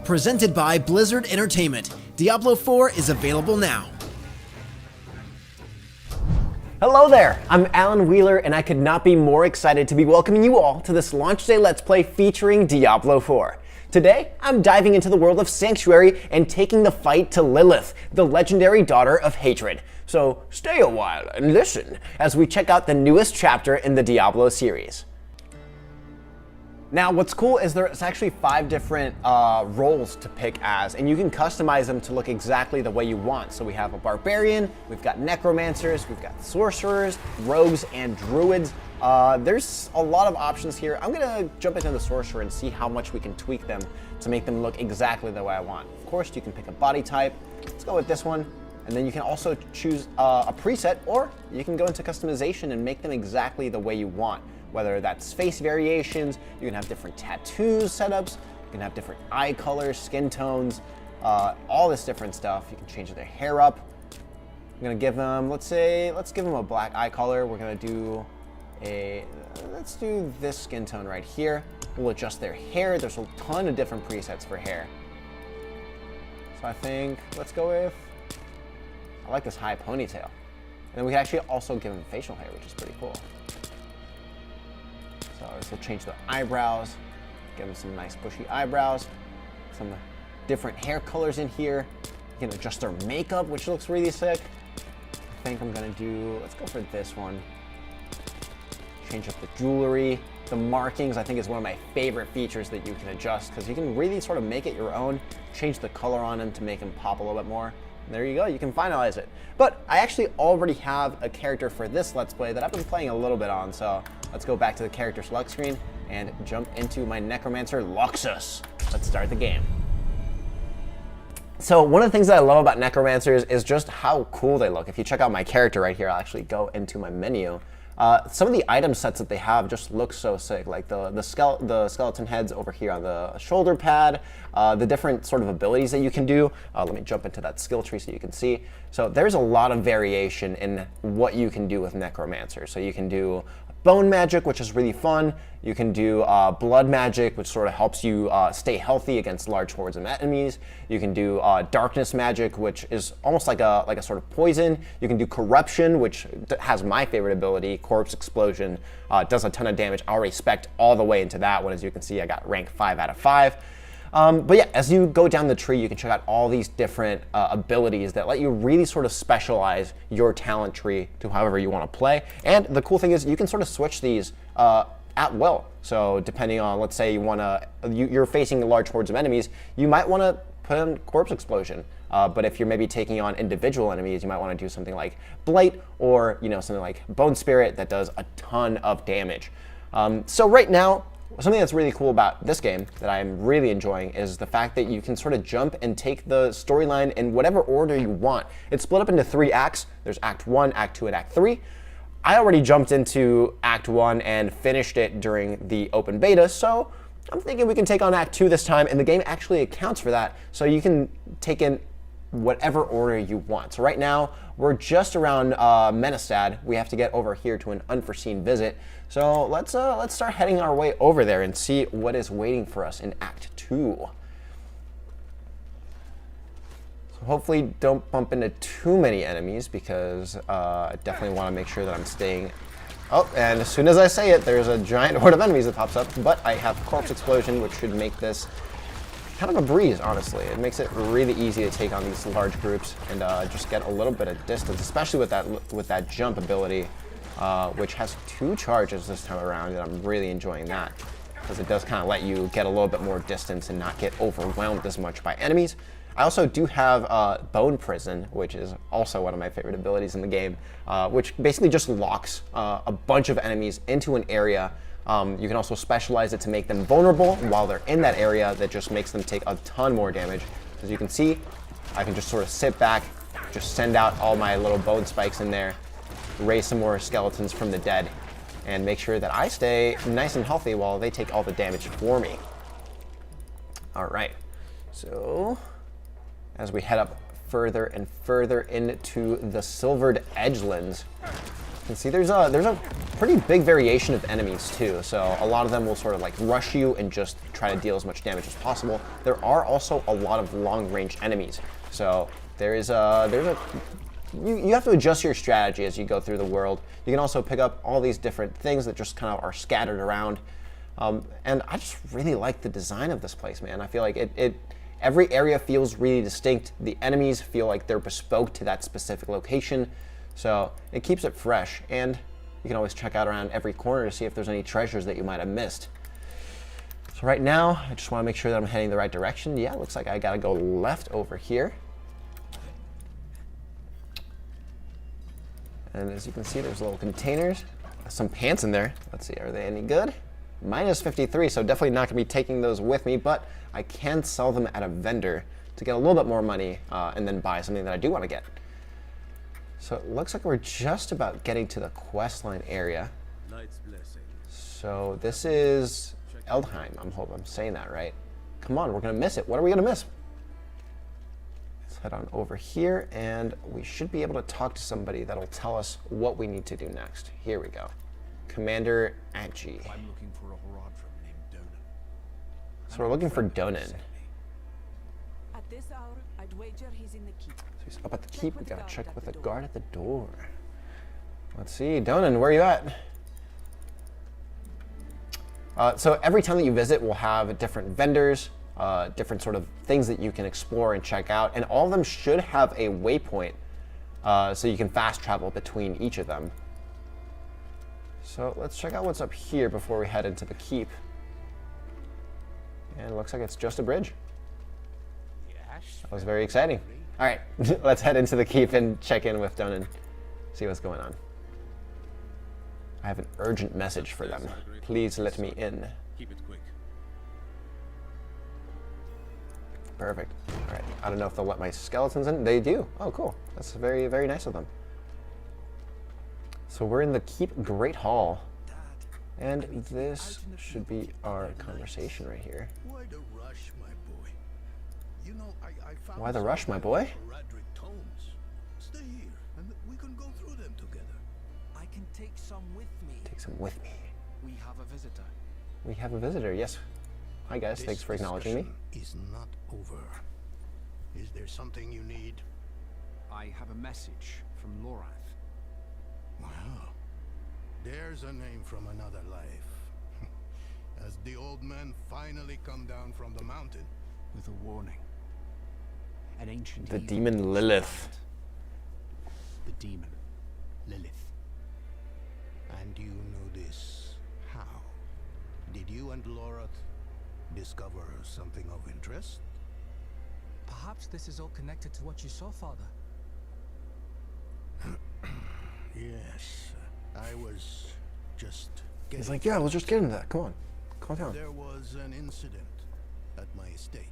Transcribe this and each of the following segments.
Presented by Blizzard Entertainment, Diablo 4 is available now. Hello there, I'm Alan Wheeler, and I could not be more excited to be welcoming you all to this launch day Let's Play featuring Diablo 4. Today, I'm diving into the world of Sanctuary and taking the fight to Lilith, the legendary daughter of hatred. So stay a while and listen as we check out the newest chapter in the Diablo series. Now, what's cool is there's actually 5 different roles to pick as, and you can customize them to look exactly the way you want. So we have a barbarian, we've got necromancers, we've got sorcerers, rogues, and druids. There's a lot of options here. I'm gonna jump into the sorcerer and see how much we can tweak them to make them look exactly the way I want. Of course, you can pick a body type. Let's go with this one. And then you can also choose a preset, or you can go into customization and make them exactly the way you want. Whether that's face variations, you can have different tattoos setups, you can have different eye colors, skin tones, all this different stuff. You can change their hair up. I'm gonna give them, let's give them a black eye color. We're gonna do let's do this skin tone right here. We'll adjust their hair. There's a ton of different presets for hair. So I think, let's go with, I like this high ponytail. And then we can actually also give them facial hair, which is pretty cool. So this will change the eyebrows, give them some nice bushy eyebrows, some different hair colors in here. You can adjust their makeup, which looks really sick. I think I'm gonna do, let's go for this one. Change up the jewelry. The markings, I think, is one of my favorite features that you can adjust, because you can really sort of make it your own, change the color on them to make them pop a little bit more. And there you go, you can finalize it. But I actually already have a character for this Let's Play that I've been playing a little bit on, so let's go back to the character select screen and jump into my Necromancer, Loxus. Let's start the game. So one of the things that I love about Necromancers is just how cool they look. If you check out my character right here, I'll actually go into my menu. Some of the item sets that they have just look so sick, like the skeleton heads over here on the shoulder pad, the different sort of abilities that you can do. Let me jump into that skill tree so you can see. So there's a lot of variation in what you can do with Necromancer. So you can do bone magic, which is really fun. You can do blood magic, which sort of helps you stay healthy against large hordes of enemies. You can do darkness magic, which is almost like a sort of poison. You can do corruption, which has my favorite ability, corpse explosion. Does a ton of damage. I'll respect all the way into that one. As you can see, I got rank 5 out of 5. But yeah, as you go down the tree, you can check out all these different abilities that let you really sort of specialize your talent tree to however you want to play. And the cool thing is you can sort of switch these at will. So depending on, let's say you're facing large hordes of enemies, you might want to put in corpse explosion. But if you're maybe taking on individual enemies, you might want to do something like blight, or something like bone spirit that does a ton of damage. So right now, something that's really cool about this game that I'm really enjoying is the fact that you can sort of jump and take the storyline in whatever order you want. It's split up into 3 acts. There's Act 1, Act 2, and Act 3. I already jumped into Act 1 and finished it during the open beta, so I'm thinking we can take on Act 2 this time, and the game actually accounts for that, so you can take in whatever order you want. So right now, we're just around Menestad. We have to get over here to an unforeseen visit. So let's start heading our way over there and see what is waiting for us in Act 2. So hopefully don't bump into too many enemies, because I definitely want to make sure that I'm staying. Oh, and as soon as I say it, there's a giant horde of enemies that pops up, but I have Corpse Explosion, which should make this kind of a breeze, honestly. It makes it really easy to take on these large groups and just get a little bit of distance, especially with that jump ability, which has 2 charges this time around, and I'm really enjoying that, because it does kind of let you get a little bit more distance and not get overwhelmed as much by enemies. I also do have Bone Prison, which is also one of my favorite abilities in the game, which basically just locks a bunch of enemies into an area. You can also specialize it to make them vulnerable while they're in that area. That just makes them take a ton more damage. As you can see, I can just sort of sit back, just send out all my little bone spikes in there, raise some more skeletons from the dead, and make sure that I stay nice and healthy while they take all the damage for me. All right, so as we head up further and further into the Silvered Edgelands, you can see there's a pretty big variation of enemies too. So a lot of them will sort of like rush you and just try to deal as much damage as possible. There are also a lot of long-range enemies. So you have to adjust your strategy as you go through the world. You can also pick up all these different things that just kind of are scattered around. And I just really like the design of this place, man. I feel like every area feels really distinct. The enemies feel like they're bespoke to that specific location. So it keeps it fresh. And you can always check out around every corner to see if there's any treasures that you might have missed. So right now, I just want to make sure that I'm heading the right direction. Yeah, looks like I gotta go left over here. And as you can see, there's little containers. Some pants in there. Let's see, are they any good? Minus 53, so definitely not gonna be taking those with me, but I can sell them at a vendor to get a little bit more money and then buy something that I do want to get. So it looks like we're just about getting to the questline area. So this is Eldheim. I'm hoping I'm saying that right. Come on, we're gonna miss it. What are we gonna miss? Let's head on over here, and we should be able to talk to somebody that'll tell us what we need to do next. Here we go. Commander Agi. I'm looking for a Horadrim named Donan. So we're looking for Donan. At this hour, I'd wager he's in the keep. So he's up at the keep. We gotta check with the guard at the door. Let's see, Donan, where are you at? So every time that you visit, we'll have different vendors, different sort of things that you can explore and check out, and all of them should have a waypoint, so you can fast travel between each of them. So let's check out what's up here before we head into the keep. And it looks like it's just a bridge. That was very exciting. All right, let's head into the keep and check in with Donan, see what's going on. I have an urgent message for them. Please let me in. Keep it quick. Perfect. All right, I don't know if they'll let my skeletons in. They do. Oh, cool. That's very, very nice of them. So we're in the Keep Great Hall, and this should be our conversation right here. Why the rush, my boy? You know, I found Why the rush, my boy? tomes. Stay here, and we can go through them together. I can take some with me. Take some with me. We have a visitor. We have a visitor, yes. Hi guys, thanks for acknowledging me. Is not over. Is there something you need? I have a message from Lorath. Wow. There's a name from another life. Has the old man finally come down from the mountain? With a warning. An ancient The evil demon Lilith. The demon Lilith. And you know this. How? Did you and Lorath discover something of interest? Perhaps this is all connected to what you saw, Father. Yes. I was just He's like, yeah, we'll just get into that. Come on, calm down. There was an incident at my estate.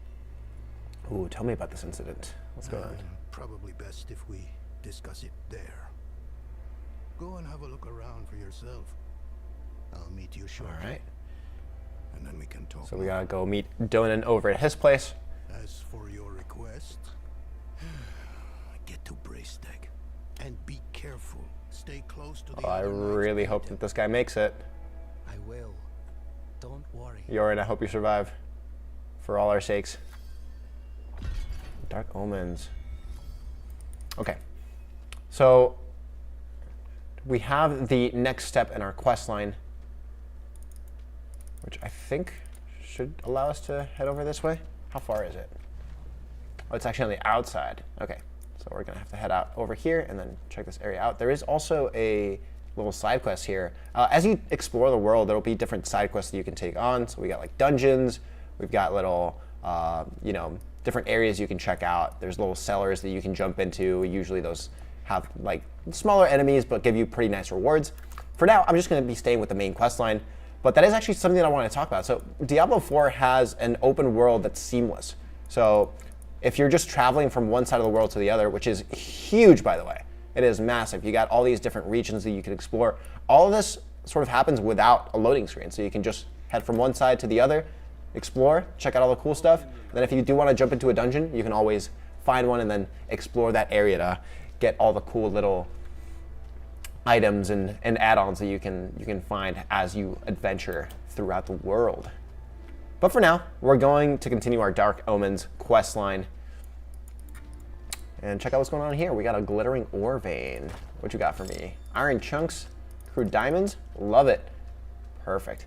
Ooh, tell me about this incident. What's going on? Probably best if we discuss it there. Go and have a look around for yourself. I'll meet you shortly. All right. And then we can talk. So we gotta go meet Donan over at his place. As for your request, get to Braystag and be careful. Stay close to the Oh, I other knights really behind hope him. that this guy makes it. I will. Don't worry. Yorin, I hope you survive. For all our sakes. Dark Omens. Okay. So we have the next step in our quest line, which I think should allow us to head over this way. How far is it? Oh, it's actually on the outside. Okay. So we're gonna have to head out over here and then check this area out. There is also a little side quest here. As you explore the world, there will be different side quests that you can take on. So we got like dungeons, we've got little, different areas you can check out. There's little cellars that you can jump into. Usually those have like smaller enemies, but give you pretty nice rewards. For now, I'm just gonna be staying with the main quest line, but that is actually something that I want to talk about. So Diablo 4 has an open world that's seamless. So if you're just traveling from one side of the world to the other, which is huge, by the way, it is massive. You got all these different regions that you can explore. All of this sort of happens without a loading screen. So you can just head from one side to the other, explore, check out all the cool stuff. And then if you do want to jump into a dungeon, you can always find one and then explore that area to get all the cool little items and add-ons that you can find as you adventure throughout the world. But for now, we're going to continue our Dark Omens quest line and check out what's going on here. We got a glittering ore vein. What you got for me? Iron chunks, crude diamonds. Love it. Perfect.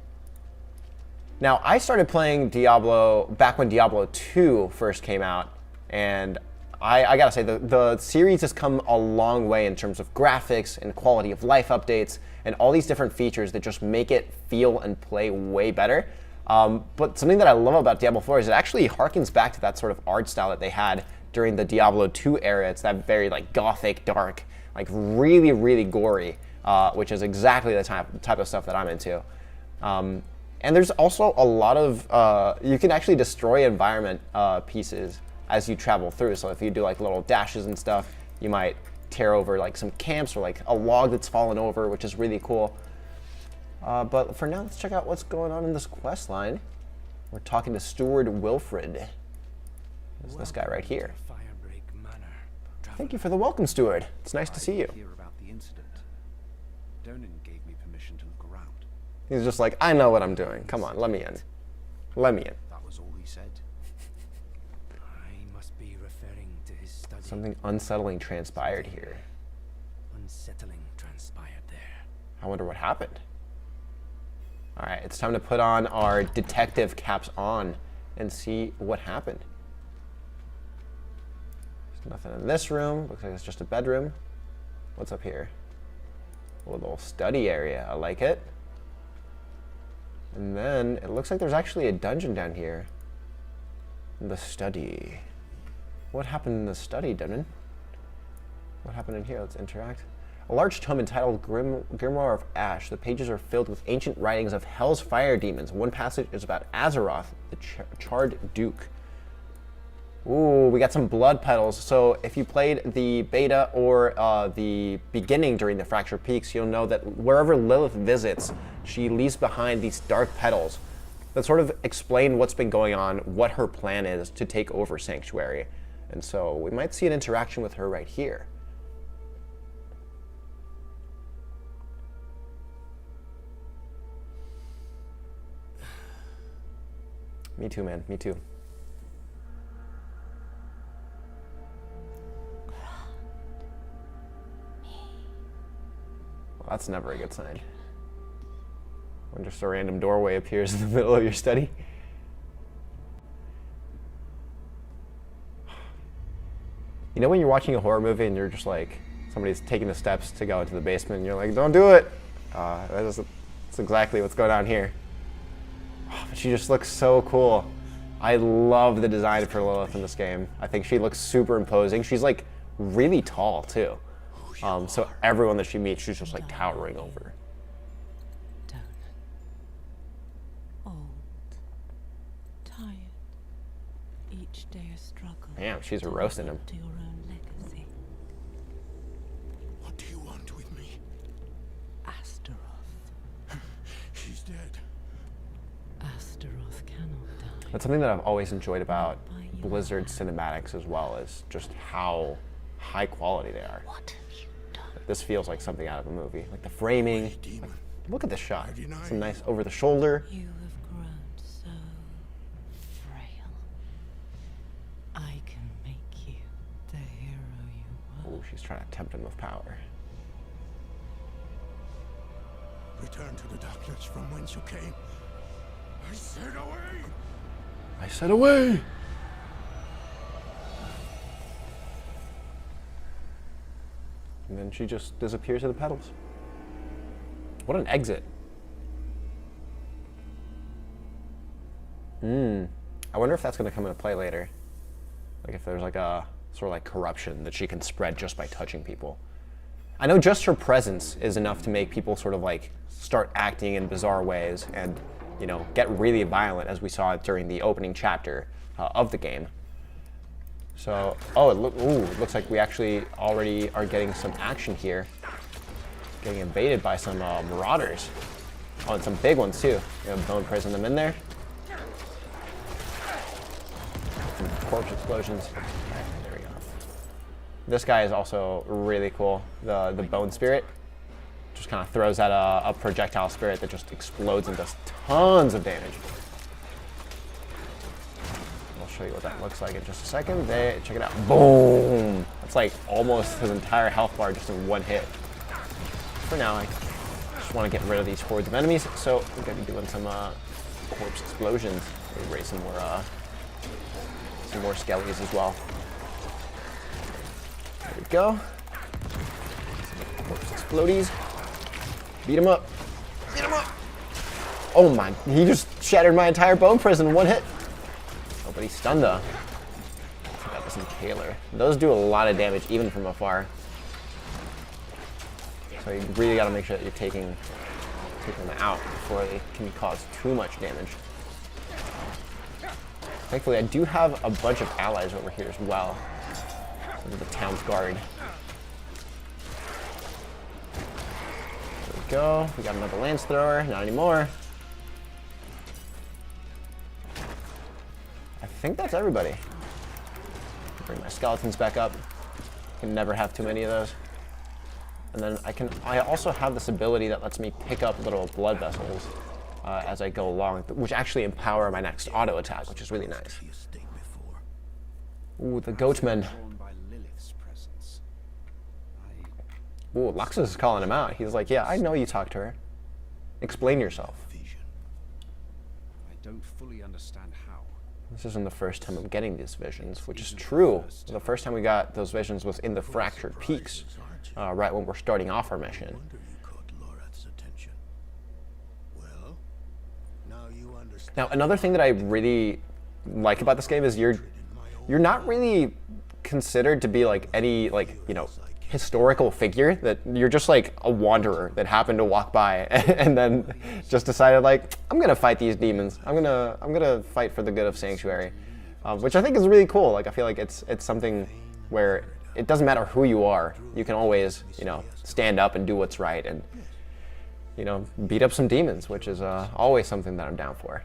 Now, I started playing Diablo back when Diablo 2 first came out, and I gotta say, the series has come a long way in terms of graphics and quality of life updates and all these different features that just make it feel and play way better. But something that I love about Diablo 4 is it actually harkens back to that sort of art style that they had during the Diablo 2 era. It's that very like gothic, dark, like really, really gory, which is exactly the type of stuff that I'm into. And there's also a lot of, you can actually destroy environment pieces as you travel through. So if you do like little dashes and stuff, you might tear over like some camps or like a log that's fallen over, which is really cool. But for now, let's check out what's going on in this quest line. We're talking to Steward Wilfred. It's this guy right here. Thank you for the welcome, Steward. It's nice to see you. Hear about the incident. Donan gave me permission to look around. He's just like, I know what I'm doing. Come on, let me in. Let me in. That was all he said. I must be referring to his study. Something unsettling transpired here. Unsettling transpired there. I wonder what happened. All right, it's time to put on our detective caps on and see what happened. There's nothing in this room. Looks like it's just a bedroom. What's up here? A little study area. I like it. And then it looks like there's actually a dungeon down here. The study. What happened in the study, Donan? What happened in here? Let's interact. A large tome entitled Grimoire of Ash. The pages are filled with ancient writings of Hell's fire demons. One passage is about Azeroth, the Charred Duke. Ooh, we got some blood petals. So if you played the beta or the beginning during the Fractured Peaks, you'll know that wherever Lilith visits, she leaves behind these dark petals that sort of explain what's been going on, what her plan is to take over Sanctuary. And so we might see an interaction with her right here. Me too, man. Me too. Well, that's never a good sign. When just a random doorway appears in the middle of your study. You know when you're watching a horror movie and you're just like, somebody's taking the steps to go into the basement and you're like, don't do it. That's exactly what's going on here. But she just looks so cool. I love the design for Lilith in this game. I think she looks super imposing. She's like really tall too. So everyone that she meets, she's just like towering over. Donan. Old. Tired. Each day a struggle. Damn, she's roasting him. To your own legacy. What do you want with me? Astaroth. She's dead. Astaroth cannot die. That's something that I've always enjoyed about Blizzard cinematics as well, is just how high quality they are. What have you done? This feels like something out of a movie. Like the framing. Like, look at this shot. Some nice over the shoulder. You have grown so frail. I can make you the hero you were. Ooh, she's trying to tempt him with power. Return to the darkness from whence you came. I said away! I said away! And then she just disappears in the petals. What an exit. I wonder if that's going to come into play later. Like if there's like a sort of like corruption that she can spread just by touching people. I know just her presence is enough to make people sort of like start acting in bizarre ways and, you know, get really violent, as we saw during the opening chapter of the game. So, oh, it looks like we actually already are getting some action here. Getting invaded by some marauders. Oh, and some big ones too. You know, bone prison them in there. Some corpse explosions. Okay, there we go. This guy is also really cool. The bone spirit. Just kind of throws out a projectile spirit that just explodes and does tons of damage. I'll show you what that looks like in just a second. There, check it out. Boom! That's like almost his entire health bar just in one hit. For now, I just want to get rid of these hordes of enemies, so I'm going to be doing some corpse explosions. Maybe raise some more skellies as well. There we go. Some corpse explodies. Beat him up. Beat him up. Oh my, he just shattered my entire bone prison in one hit. Oh, but he's stunned though. I got this impaler. Those do a lot of damage even from afar. So you really got to make sure that you're taking them out before they can cause too much damage. Thankfully, I do have a bunch of allies over here as well. The town's guard. There we go. We got another lance thrower. Not anymore. I think that's everybody. Bring my skeletons back up. Can never have too many of those. And then I also have this ability that lets me pick up little blood vessels as I go along, which actually empower my next auto attack, which is really nice. Ooh, the goatman. Ooh, Luxus is calling him out. He's like, yeah, I know you talked to her. Explain yourself. I don't fully understand how. This isn't the first time I'm getting these visions, which is true. The first time we got those visions was in the Fractured Peaks, right when we're starting off our mission. Now, another thing that I really like about this game is you're not really considered to be like any historical figure. That you're just like a wanderer that happened to walk by and then just decided like, I'm gonna fight these demons. I'm gonna fight for the good of Sanctuary, which I think is really cool. Like I feel like it's something where it doesn't matter who you are. You can always stand up and do what's right and beat up some demons, which is always something that I'm down for.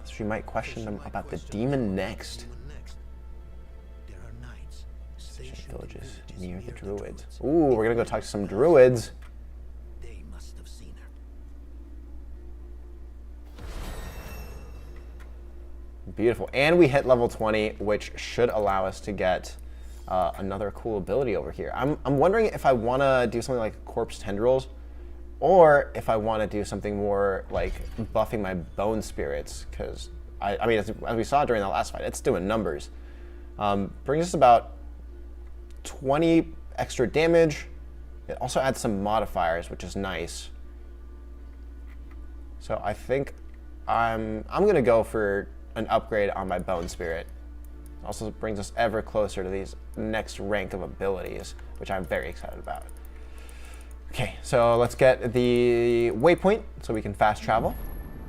So you might question them about the demon next. Villages near the druids. Ooh, we're gonna go talk to some druids. They must have seen her. Beautiful. And we hit level 20, which should allow us to get another cool ability over here. I'm wondering if I want to do something like Corpse Tendrils, or if I want to do something more like buffing my bone spirits, because I mean, as we saw during the last fight, it's doing numbers. Brings us about 20 extra damage. It also adds some modifiers, which is nice. So I think I'm gonna go for an upgrade on my bone spirit. Also brings us ever closer to these next rank of abilities, which I'm very excited about. Okay, so let's get the waypoint so we can fast travel.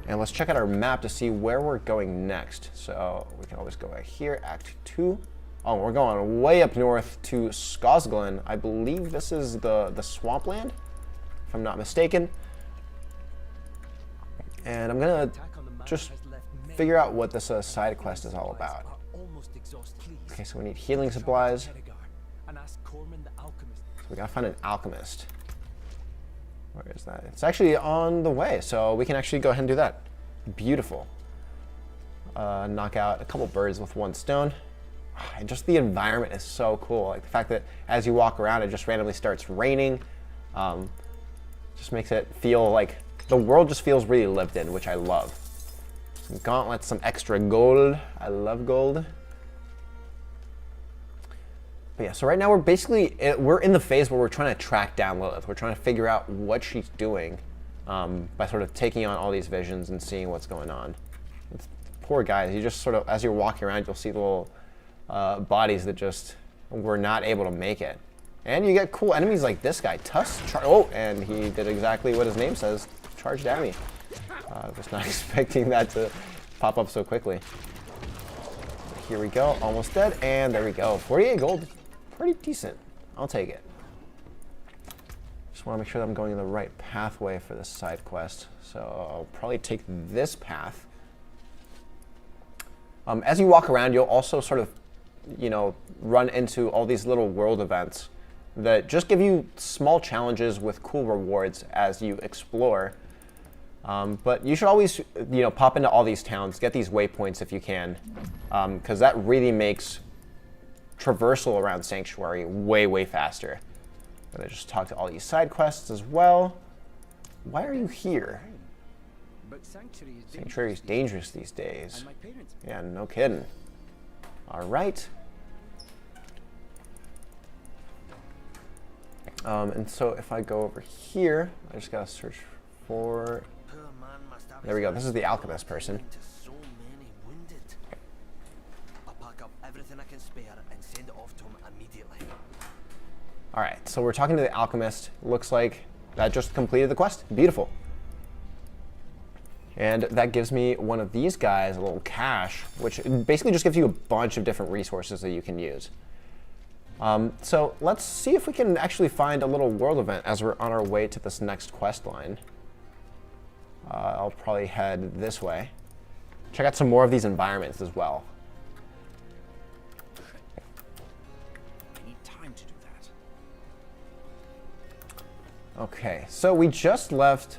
And let's check out our map to see where we're going next. So we can always go right here, Act 2. Oh, we're going way up north to Skosglen. I believe this is the swampland, if I'm not mistaken. And I'm gonna just figure out what this side quest is all about. Okay, so we need healing supplies. So we gotta find an alchemist. Where is that? It's actually on the way, so we can actually go ahead and do that. Beautiful. Knock out a couple birds with one stone. And just the environment is so cool. Like the fact that as you walk around, it just randomly starts raining. Just makes it feel like the world just feels really lived in, which I love. Some gauntlets, some extra gold. I love gold. But yeah, so right now we're in the phase where we're trying to track down Lilith. We're trying to figure out what she's doing by sort of taking on all these visions and seeing what's going on. Poor guys, you just sort of, as you're walking around, you'll see little bodies that just were not able to make it. And you get cool enemies like this guy, Tusk. Oh, and he did exactly what his name says, charged at me. I was not expecting that to pop up so quickly. Here we go, almost dead, and there we go. 48 gold, pretty decent. I'll take it. Just want to make sure that I'm going in the right pathway for this side quest. So I'll probably take this path. As you walk around, you'll also sort of, run into all these little world events that just give you small challenges with cool rewards as you explore. But you should always, pop into all these towns, get these waypoints if you can, because that really makes traversal around Sanctuary way, way faster. I'm gonna just talk to all these side quests as well. Why are you here? But Sanctuary is dangerous these days. And my parents. Yeah, no kidding. All right. And so if I go over here, I just gotta search for. There we go. This is the alchemist person. So many wounded. I'll pack up everything I can spare and send it off to him immediately. All right, so we're talking to the alchemist. Looks like that just completed the quest. Beautiful. And that gives me one of these guys, a little cache, which basically just gives you a bunch of different resources that you can use. So let's see if we can actually find a little world event as we're on our way to this next quest line. I'll probably head this way. Check out some more of these environments as well. I need time to do that. Okay, so we just left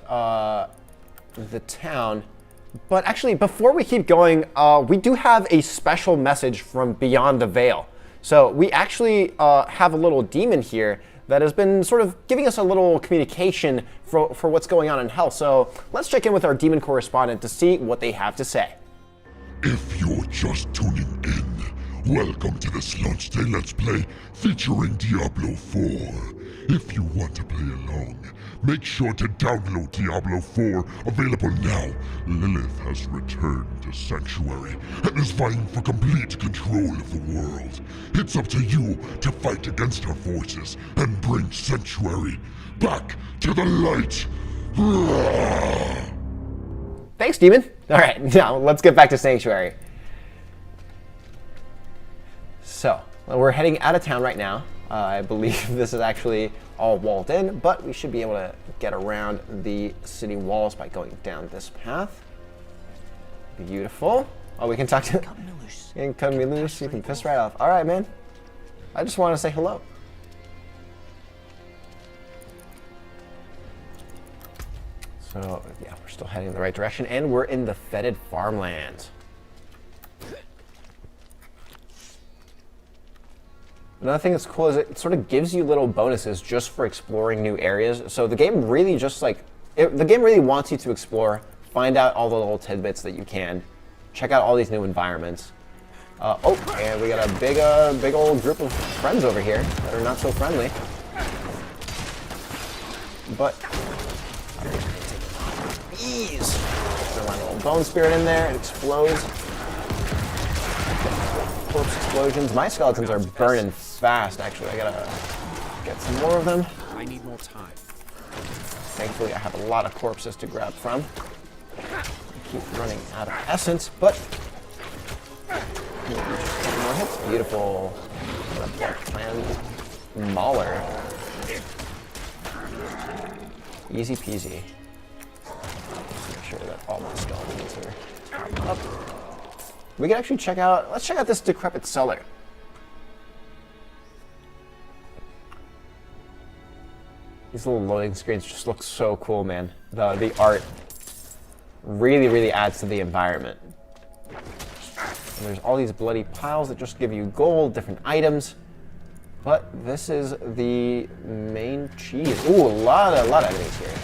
the town, but actually before we keep going, we do have a special message from Beyond the Veil. So we actually have a little demon here that has been sort of giving us a little communication for what's going on in Hell. So let's check in with our demon correspondent to see what they have to say. If you're just tuning in, welcome to this Launch Day Let's Play featuring Diablo 4. If you want to play along, make sure to download Diablo 4, available now. Lilith has returned to Sanctuary and is vying for complete control of the world. It's up to you to fight against her forces and bring Sanctuary back to the light. Thanks, demon. All right, now let's get back to Sanctuary. So we're heading out of town right now. I believe this is actually all walled in, but we should be able to get around the city walls by going down this path. Beautiful. Oh, we can talk to. Cut me loose. You can cut me loose. You can piss right off. All right, man. I just want to say hello. So yeah, we're still heading in the right direction, and we're in the fetid farmlands. Another thing that's cool is it sort of gives you little bonuses just for exploring new areas. So the game really just the game really wants you to explore, find out all the little tidbits that you can, check out all these new environments. Oh, and we got a big old group of friends over here that are not so friendly. But ease. Throw my little bone spirit in there. It explodes. Corpse explosions. My skeletons are burning fast, actually. I gotta get some more of them. I need more time. Thankfully, I have a lot of corpses to grab from. I keep running out of essence, but more hits. Beautiful. Black Clan Mauler. Easy peasy. Just make sure that all my skeletons are topped up. We can actually let's check out this decrepit cellar. These little loading screens just look so cool, man. The art really adds to the environment. And there's all these bloody piles that just give you gold, different items. But this is the main cheese. Ooh, a lot of enemies here.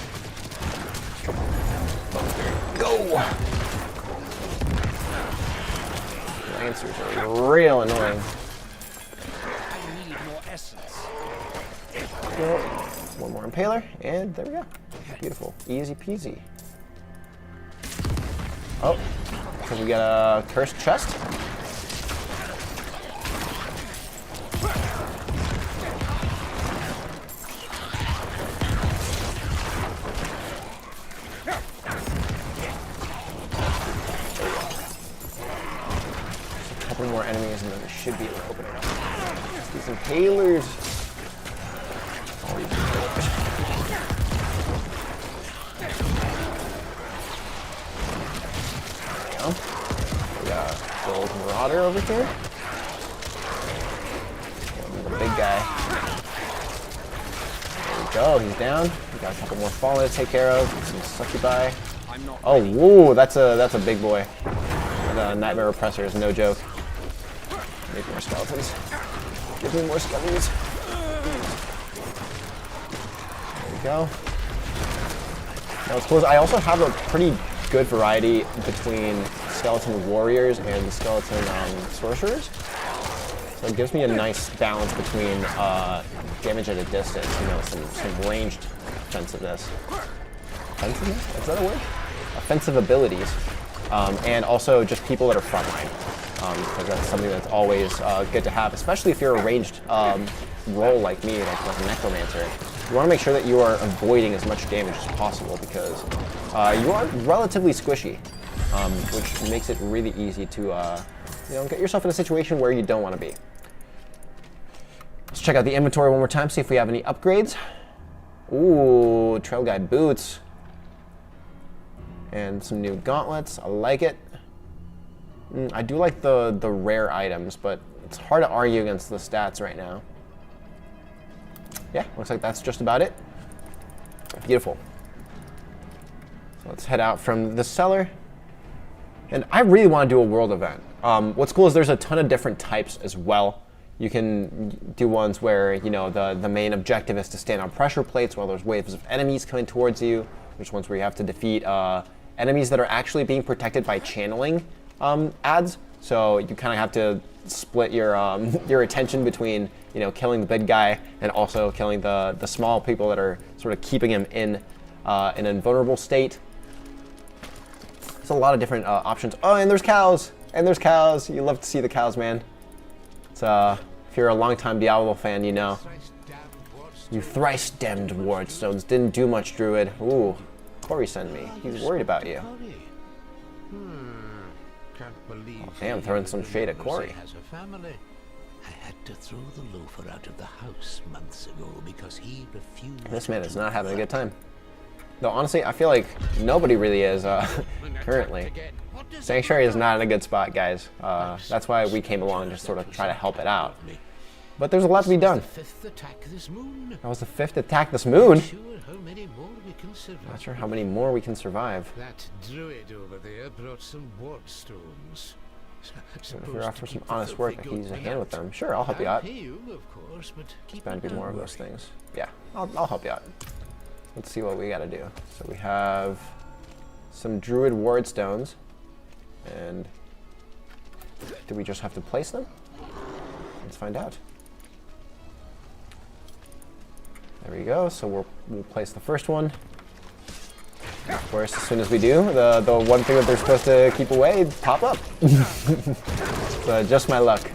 Go! Lancers are real annoying. I need more essence. Go. One more impaler, and there we go. Beautiful. Easy peasy. Oh, so we got a cursed chest. A couple more enemies, and then we should be able to open it up. These impalers. All these impalers. There we go. We got a gold marauder over here. And the big guy. go. He's down. We got a couple more fallen to take care of. Some succubi. Oh, whoa, that's a big boy. The Nightmare Repressor is no joke. Make more skeletons. Give me more skeletons. There we go. Now what's cool is I also have a pretty good variety between skeleton warriors and skeleton sorcerers. So it gives me a nice balance between damage at a distance, you know, some ranged offensiveness. Offensiveness? Is that a word? Offensive abilities. And also just people that are frontline. Because that's something that's always good to have, especially if you're a ranged role like me, like a Necromancer. You want to make sure that you are avoiding as much damage as possible because you are relatively squishy, which makes it really easy to you know, get yourself in a situation where you don't want to be. Let's check out the inventory one more time, see if we have any upgrades. Ooh, Trail Guide boots. And some new gauntlets. I like it. I do like the rare items, but it's hard to argue against the stats right now. Yeah, looks like that's just about it. Beautiful. So let's head out from the cellar. And I really want to do a world event. What's cool is there's a ton of different types as well. You can do ones where, you know, the main objective is to stand on pressure plates while there's waves of enemies coming towards you. There's ones where you have to defeat enemies that are actually being protected by channeling ads. So you kind of have to split your attention between, you know, killing the big guy and also killing the small people that are sort of keeping him in an invulnerable state. There's a lot of different options. Oh, and there's cows! And there's cows! You love to see the cows, man. It's, if you're a longtime Diablo fan, you know. You thrice-damned wardstones. Didn't do much, Druid. Ooh, Corey sent me. He's worried about you. Can't believe I am throwing some shade at Corey. Has a family. I had to throw the loafer out of the house months ago because he refused. This man is not having a good time. Though honestly, I feel like nobody really is currently. Sanctuary is not in a good spot, guys. That's why we came along to sort of try to help it out. But there's a lot to be done. Fifth attack this moon. That was the 5th attack this moon. Sure how many more we can survive. Not sure how many more we can survive. That druid over there brought some wardstones. If you're after some honest work, I can use a hand with them. Sure, I'll help you out. Pay you, of course, but keep Bound to it be more down, of those worry. things. Yeah, I'll help you out. Let's see what we gotta do. So we have some druid ward stones, and do we just have to place them? Let's find out. There we go. So we'll place the first one. Of course, as soon as we do, the one thing that they're supposed to keep away pop up. So just my luck,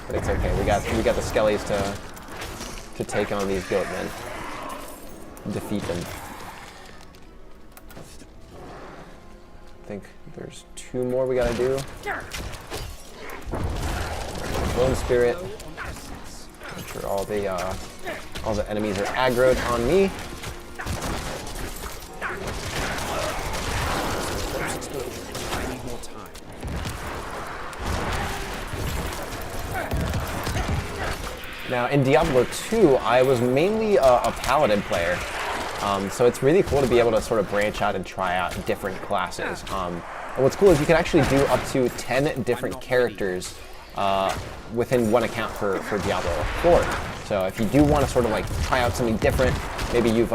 but it's okay. We got the skellies to take on these goat men, defeat them. I think there's 2 more we gotta do. Bone spirit. Make sure all the enemies are aggroed on me. Now, in Diablo 2, I was mainly a paladin player, so it's really cool to be able to sort of branch out and try out different classes. And what's cool is you can actually do up to 10 different characters within one account for Diablo 4. So if you do want to sort of like try out something different, maybe you've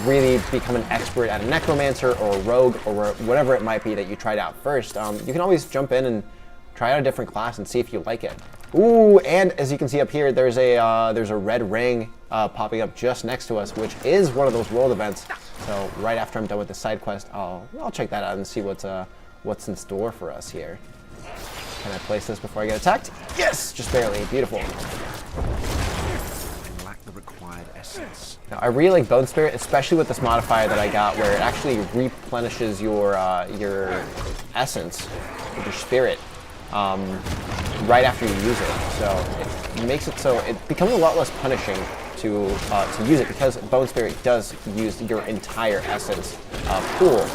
really become an expert at a Necromancer or a Rogue or whatever it might be that you tried out first, you can always jump in and try out a different class and see if you like it. Ooh, and as you can see up here, there's a red ring popping up just next to us, which is one of those world events. So right after I'm done with the side quest, I'll check that out and see what's in store for us here. Can I place this before I get attacked? Yes, just barely. Beautiful. Lack the required essence. Now I really like Bone Spirit, especially with this modifier that I got, where it actually replenishes your essence with your spirit. Right after you use it, so it makes it so it becomes a lot less punishing to use it because Bone Spirit does use your entire essence pool.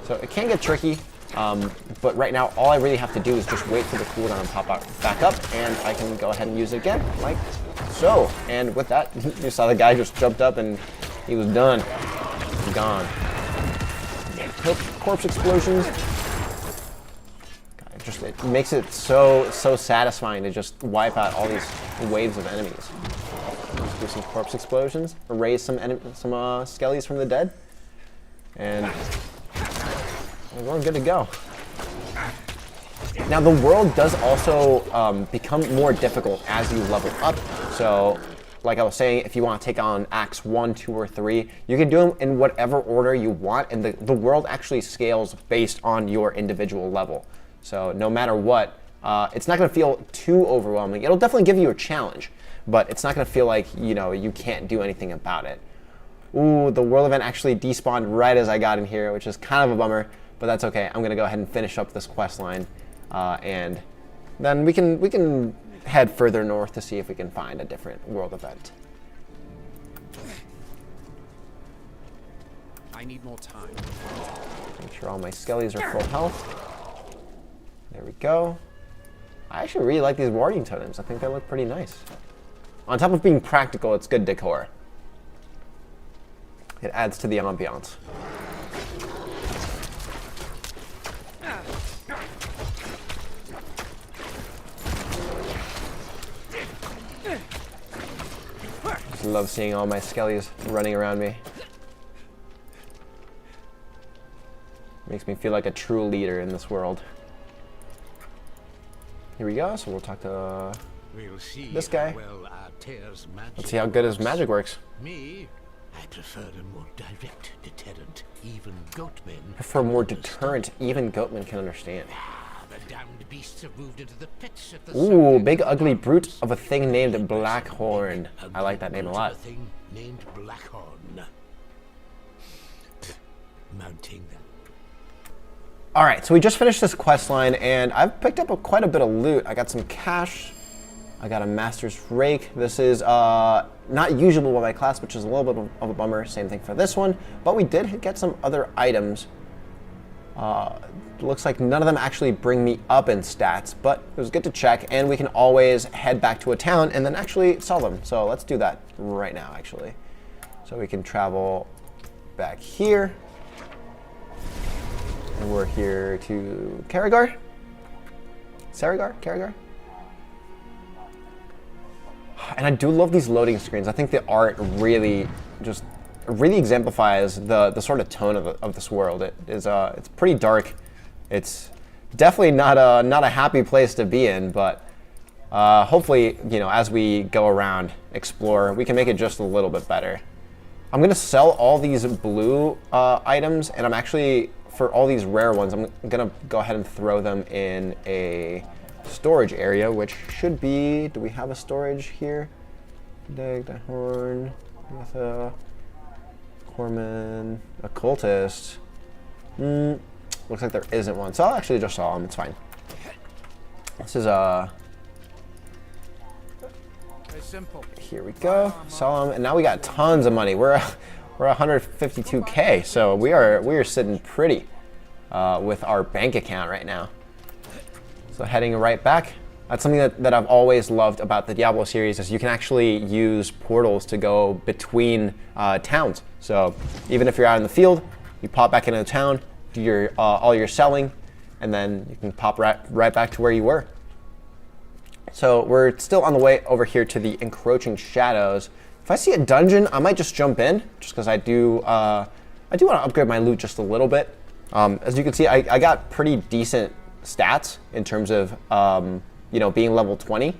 So it can get tricky, But right now, all I really have to do is just wait for the cooldown to pop back up, and I can go ahead and use it again, like so. And with that, you saw the guy just jumped up and he was done. Gone. Corpse explosions. God, it makes it so satisfying to just wipe out all these waves of enemies. Let's do some corpse explosions, erase some skellies from the dead, and we're good to go. Now the world does also become more difficult as you level up. So, like I was saying, if you want to take on acts 1, 2, or 3, you can do them in whatever order you want, and the world actually scales based on your individual level. So no matter what, it's not going to feel too overwhelming. It'll definitely give you a challenge, but it's not going to feel like, you know, you can't do anything about it. Ooh, the world event actually despawned right as I got in here, which is kind of a bummer, but that's okay. I'm going to go ahead and finish up this quest line, and then we can head further north to see if we can find a different world event. I need more time. Make sure all my skellies are full health. There we go. I actually really like these warding totems. I think they look pretty nice. On top of being practical, it's good decor. It adds to the ambiance. Just love seeing all my skellies running around me. Makes me feel like a true leader in this world. Here we go, so we'll talk to this guy. Let's see how good his magic works. Me? I prefer a more direct deterrent. Even goatmen. Prefer more deterrent. Even goatmen can understand. The damned beasts have moved into the pits at the Ooh, big ugly brute of a thing named Blackhorn. I like that name a lot. A thing named Blackhorn. Mounting them. All right, so we just finished this quest line, and I've picked up quite a bit of loot. I got some cash. I got a Master's Rake. This is not usable by my class, which is a little bit of a bummer. Same thing for this one, but we did get some other items. Looks like none of them actually bring me up in stats, but it was good to check, and we can always head back to a town and then actually sell them. So let's do that right now, actually. So we can travel back here. And we're here to Karagar? Karagar? And I do love these loading screens. I think the art really exemplifies the sort of tone of this world. It's pretty dark. It's definitely not a happy place to be in, but hopefully, you know, as we go around, explore, we can make it just a little bit better. I'm gonna sell all these blue items, and I'm actually, for all these rare ones, I'm gonna go ahead and throw them in a storage area, which should be, do we have a storage here? Dig, the horn, with a Corman, occultist. Looks like there isn't one, so I'll actually just sell them, it's fine. This is simple. Here we go, sell them, and now we got tons of money. We're 152K, so we are sitting pretty with our bank account right now. So heading right back. That's something that I've always loved about the Diablo series, is you can actually use portals to go between towns. So even if you're out in the field, you pop back into the town, do your all your selling, and then you can pop right back to where you were. So we're still on the way over here to the Encroaching Shadows. If I see a dungeon, I might just jump in, just because I do want to upgrade my loot just a little bit. As you can see, I got pretty decent stats in terms of you know, being level 20.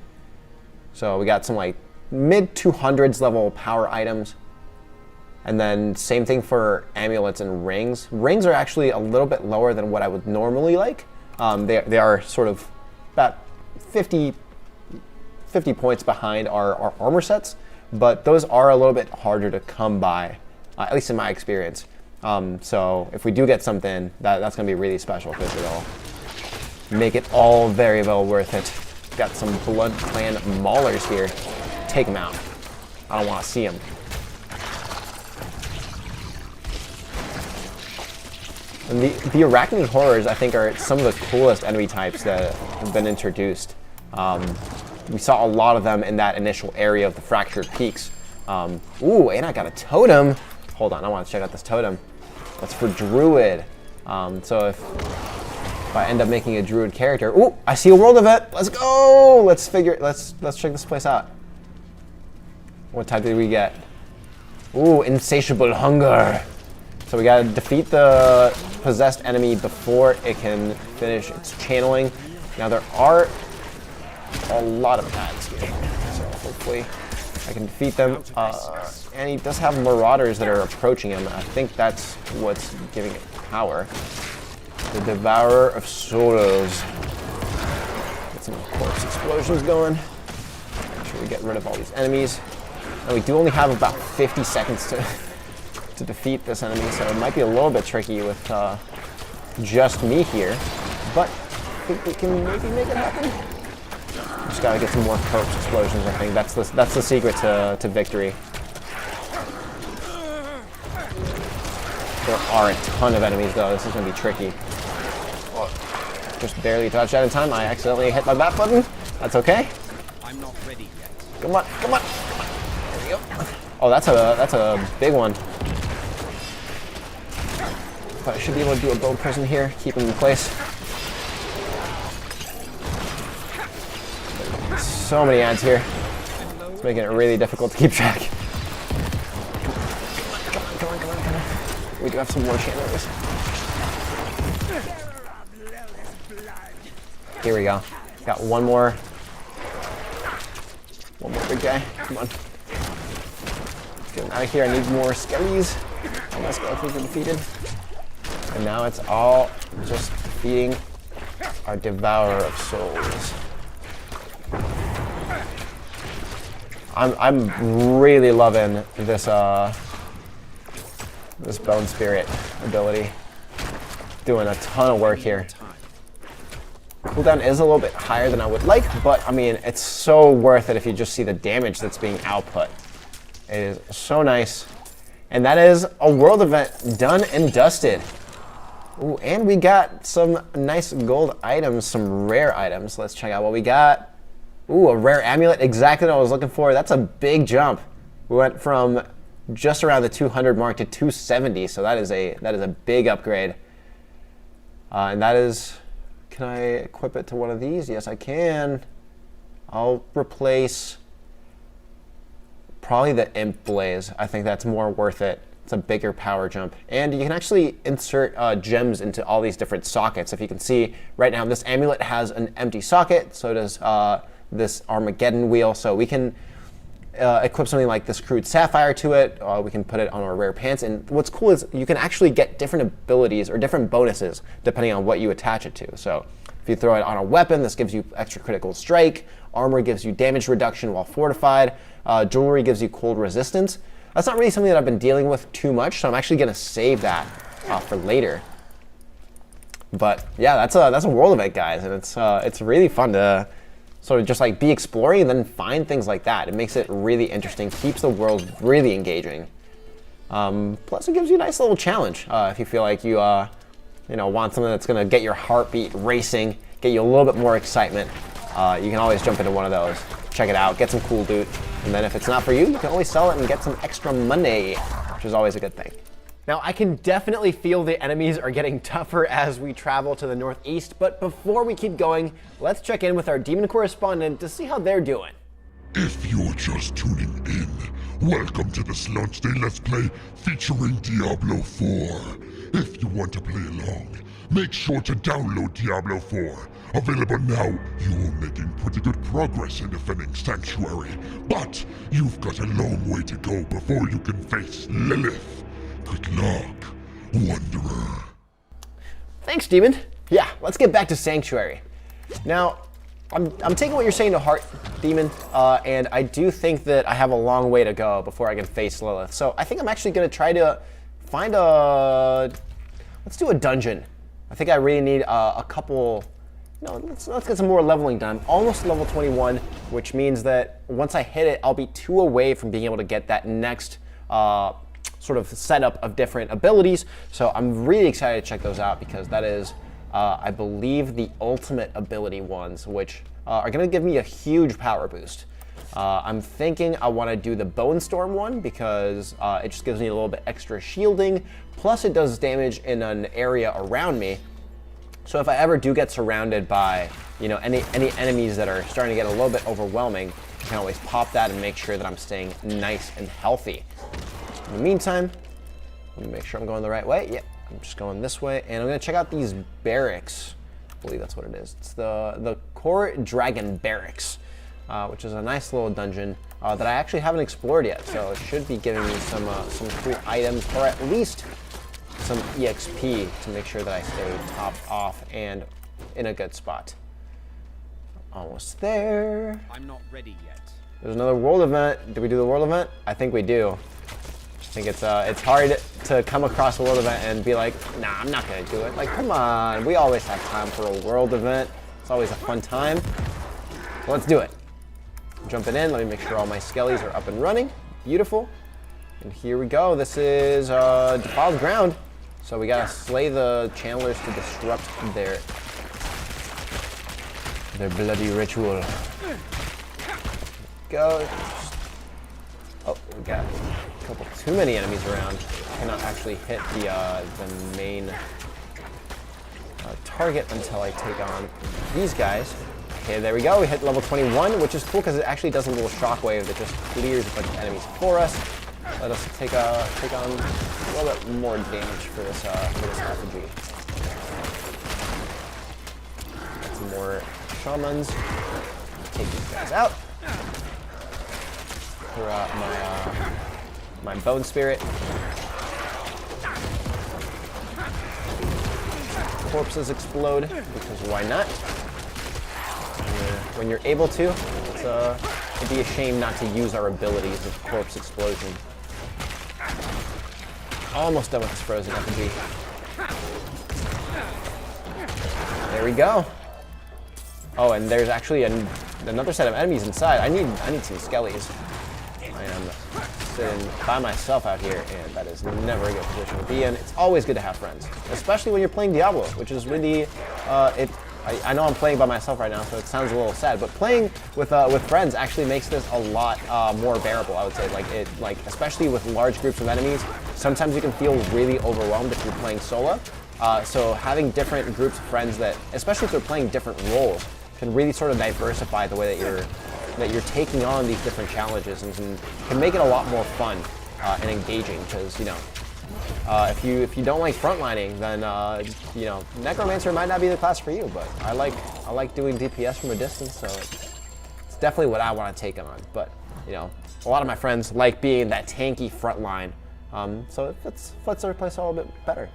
So we got some like mid 200s level power items, and then same thing for amulets and rings. Rings are actually a little bit lower than what I would normally like. They are sort of about 50 points behind our armor sets, but those are a little bit harder to come by, at least in my experience. So if we do get something, that's going to be really special, because it'll make it all very well worth it. Got some Blood Clan Maulers here. Take them out. I don't want to see them. And the arachnid horrors, I think, are some of the coolest enemy types that have been introduced. We saw a lot of them in that initial area of the Fractured Peaks. Ooh, and I got a totem. Hold on, I want to check out this totem. That's for Druid. So if I end up making a Druid character, ooh, I see a world event. Let's go. Let's check this place out. What type did we get? Ooh, insatiable hunger. So we gotta defeat the possessed enemy before it can finish its channeling. Now there are a lot of ads here, so hopefully I can defeat them. And he does have marauders that are approaching him. I think that's what's giving it power. The Devourer of Souls. Get some corpse explosions going. Make sure we get rid of all these enemies. And we do only have about 50 seconds to defeat this enemy, so it might be a little bit tricky with just me here. But I think we can maybe make it happen. Just gotta get some more corpse explosions. I think that's the secret to victory. There are a ton of enemies though. This is gonna be tricky. Just barely dodged that in time. I accidentally hit my bat button. That's okay. I'm not ready yet. Come on, come on, come on. There we go. Oh, that's a big one. But I should be able to do a bow prison here, keep him in place. So many ads here. It's making it really difficult to keep track. Come on, come on, come on. We do have some more channels. Here we go. Got one more big guy. Come on. Get him out of here. I need more skellies. All my skeletons are defeated. And now it's all just defeating our Devourer of Souls. I'm really loving this this Bone Spirit ability. Doing a ton of work here. Cooldown is a little bit higher than I would like, but I mean, it's so worth it if you just see the damage that's being output. It is so nice. And that is a world event done and dusted. Ooh, and we got some nice gold items, some rare items. Let's check out what we got. Ooh, a rare amulet, exactly what I was looking for. That's a big jump. We went from just around the 200 mark to 270, so that is a big upgrade. And that is, can I equip it to one of these? Yes, I can. I'll replace probably the Imp Blaze. I think that's more worth it. It's a bigger power jump. And you can actually insert gems into all these different sockets. If you can see right now, this amulet has an empty socket, so does this Armageddon wheel. So we can equip something like this Crude Sapphire to it. We can put it on our rare pants. And what's cool is you can actually get different abilities or different bonuses depending on what you attach it to. So if you throw it on a weapon, this gives you extra critical strike. Armor gives you damage reduction while fortified. Jewelry gives you cold resistance. That's not really something that I've been dealing with too much, so I'm actually going to save that for later. But yeah, that's a world event, guys, and it's really fun to sort of just like be exploring and then find things like that. It makes it really interesting, keeps the world really engaging. Plus, it gives you a nice little challenge if you feel like you want something that's going to get your heartbeat racing, get you a little bit more excitement. You can always jump into one of those, check it out, get some cool loot, and then if it's not for you, you can always sell it and get some extra money, which is always a good thing. Now, I can definitely feel the enemies are getting tougher as we travel to the northeast, but before we keep going, let's check in with our demon correspondent to see how they're doing. If you're just tuning in, welcome to this launch day Let's Play featuring Diablo 4. If you want to play along, make sure to download Diablo 4. Available now, you're making pretty good progress in defending Sanctuary, but you've got a long way to go before you can face Lilith. Good luck, Wanderer. Thanks, Demon. Yeah, let's get back to Sanctuary. Now, I'm taking what you're saying to heart, Demon, and I do think that I have a long way to go before I can face Lilith. So I think I'm actually going to try to find let's do a dungeon. I think I really need a couple. No, let's get some more leveling done. I'm almost level 21, which means that once I hit it, I'll be 2 away from being able to get that next sort of setup of different abilities. So I'm really excited to check those out because that is, I believe, the ultimate ability ones, which are going to give me a huge power boost. I'm thinking I want to do the Bone Storm one because it just gives me a little bit extra shielding, plus it does damage in an area around me. So if I ever do get surrounded by, you know, any enemies that are starting to get a little bit overwhelming, I can always pop that and make sure that I'm staying nice and healthy. In the meantime, let me make sure I'm going the right way. Yeah, I'm just going this way, and I'm going to check out these barracks. I believe that's what it is. It's the Core Dragon Barracks, which is a nice little dungeon that I actually haven't explored yet. So it should be giving me some cool items, or at least some EXP to make sure that I stay topped off and in a good spot. Almost there. I'm not ready yet. There's another world event. Did we do the world event? I think we do. I think it's hard to come across a world event and be like, nah, I'm not gonna do it. Like, come on, we always have time for a world event. It's always a fun time. Let's do it. Jumping in, let me make sure all my skellies are up and running. Beautiful. And here we go. This is defiled ground. So we gotta slay the channelers to disrupt their bloody ritual. Go. Oh, we got a couple too many enemies around. Cannot actually hit the main target until I take on these guys. Okay, there we go. We hit level 21, which is cool because it actually does a little shockwave that just clears a bunch of enemies for us. Let us take on a little bit more damage for this effigy. Got some more shamans. Take these guys out. Throw out my bone spirit. Corpses explode because why not? When you're able to, it'd be a shame not to use our abilities of corpse explosion. Almost done with this frozen effigy. There we go. Oh, and there's actually another set of enemies inside. I need some skellies. I am sitting by myself out here, and that is never a good position to be in. It's always good to have friends, especially when you're playing Diablo, which is really I know I'm playing by myself right now, so it sounds a little sad, but playing with friends actually makes this a lot more bearable, I would say. Like especially with large groups of enemies, sometimes you can feel really overwhelmed if you're playing solo. So having different groups of friends that, especially if they're playing different roles, can really sort of diversify the way that you're taking on these different challenges, and can make it a lot more fun and engaging. Because if you don't like frontlining, then Necromancer might not be the class for you. But I like doing DPS from a distance, so it's definitely what I want to take on. But a lot of my friends like being that tanky frontline, so it fits our place a little bit better.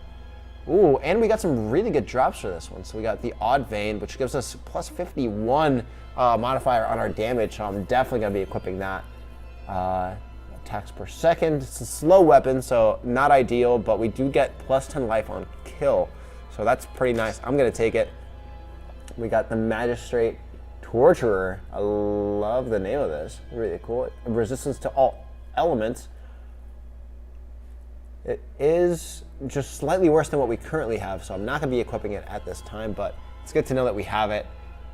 Ooh, and we got some really good drops for this one. So we got the Odd Vein, which gives us plus 51 modifier on our damage. So I'm definitely gonna be equipping that. Attacks per second. It's a slow weapon, so not ideal, but we do get plus 10 life on kill. So that's pretty nice. I'm gonna take it. We got the Magistrate Torturer. I love the name of this. Really cool. Resistance to all elements. It is just slightly worse than what we currently have, so I'm not going to be equipping it at this time, but it's good to know that we have it.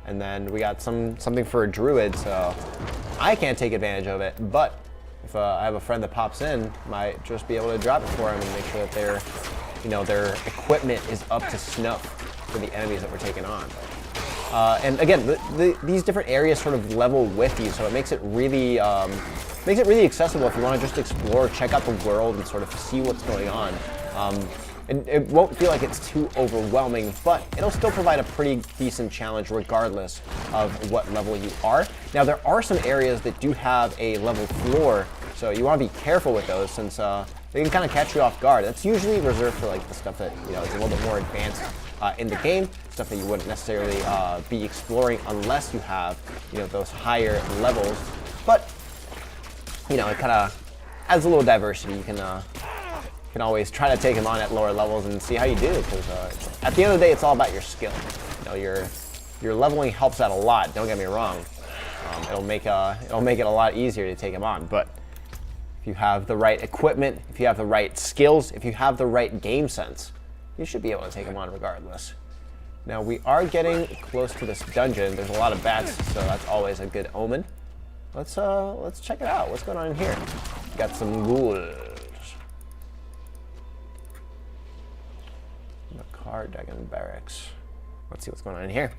And then we got something for a druid, so I can't take advantage of it, but if I have a friend that pops in, might just be able to drop it for him and make sure that their equipment is up to snuff for the enemies that we're taking on. And again, these different areas sort of level with you, so it makes it really accessible if you want to just explore, check out the world, and sort of see what's going on. And it won't feel like it's too overwhelming, but it'll still provide a pretty decent challenge regardless of what level you are. Now, there are some areas that do have a level floor, so you want to be careful with those, since they can kind of catch you off guard. That's usually reserved for like the stuff that is a little bit more advanced in the game, stuff that you wouldn't necessarily be exploring unless you have those higher levels. But it kind of adds a little diversity. You can always try to take him on at lower levels and see how you do, because at the end of the day, it's all about your skill. Your leveling helps out a lot. Don't get me wrong. It'll make it a lot easier to take him on. But if if you have the right equipment, if you have the right skills, if you have the right game sense, you should be able to take them on regardless. Now we are getting close to this dungeon. There's a lot of bats, so that's always a good omen. Let's check it out. What's going on in here? Got some ghouls. Dagon Barracks. Let's see what's going on in here.